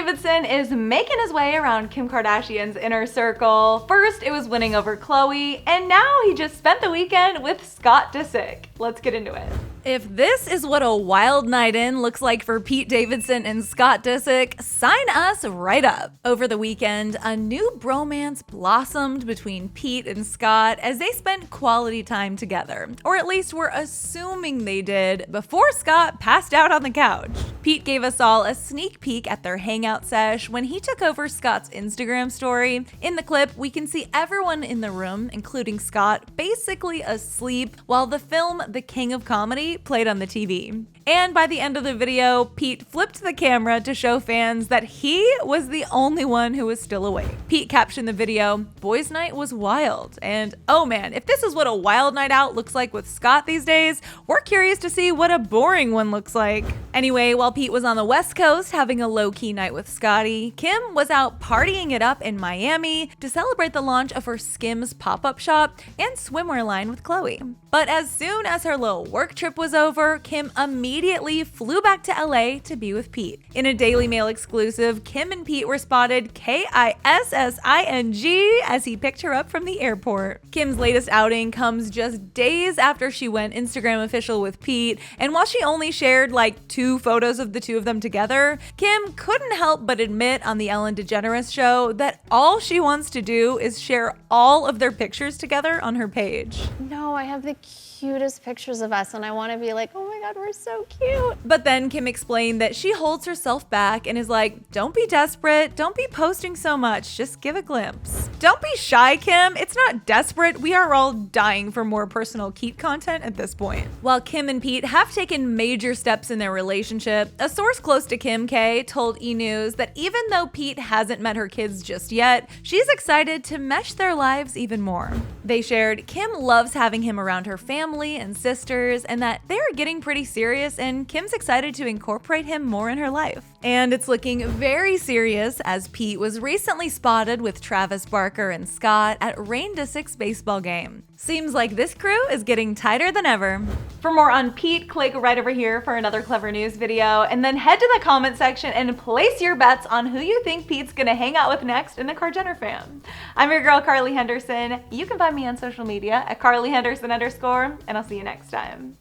Davidson is making his way around Kim Kardashian's inner circle. First, it was winning over Khloe, and now he just spent the weekend with Scott Disick. Let's get into it. If this is what a wild night in looks like for Pete Davidson and Scott Disick, sign us right up. Over the weekend, a new bromance blossomed between Pete and Scott as they spent quality time together, or at least we're assuming they did, before Scott passed out on the couch. Pete gave us all a sneak peek at their hangout sesh when he took over Scott's Instagram story. In the clip, we can see everyone in the room, including Scott, basically asleep while the film The King of Comedy played on the TV. And by the end of the video, Pete flipped the camera to show fans that he was the only one who was still awake. Pete captioned the video, "Boys' night was wild." And oh man, if this is what a wild night out looks like with Scott these days, we're curious to see what a boring one looks like. Anyway, while Pete was on the West Coast having a low-key night with Scotty, Kim was out partying it up in Miami to celebrate the launch of her Skims pop-up shop and swimwear line with Khloe. But as soon as her little work trip was over, Kim immediately flew back to LA to be with Pete. In a Daily Mail exclusive, Kim and Pete were spotted kissing as he picked her up from the airport. Kim's latest outing comes just days after she went Instagram official with Pete, and while she only shared like 2 photos of the two of them together, Kim couldn't help but admit on the Ellen DeGeneres show that all she wants to do is share all of their pictures together on her page. No, I have the cutest pictures of us and I want to be like, oh my god, we're so cute. But then Kim explained that she holds herself back and is like, don't be desperate, don't be posting so much, just give a glimpse. Don't be shy, Kim, it's not desperate, we are all dying for more personal Keat content at this point. While Kim and Pete have taken major steps in their relationship, a source close to Kim K told E! News that even though Pete hasn't met her kids just yet, she's excited to mesh their lives even more. They shared, Kim loves having him around her family and sisters, and that they're getting pretty serious, and Kim's excited to incorporate him more in her life. And it's looking very serious as Pete was recently spotted with Travis Barker and Scott at Rain Disick's baseball game. Seems like this crew is getting tighter than ever. For more on Pete, click right over here for another Clevver News video, and then head to the comment section and place your bets on who you think Pete's gonna hang out with next in the Kar-Jenner fam. I'm your girl, Carly Henderson. You can find me on social media at CarlyHenderson_, and I'll see you next time.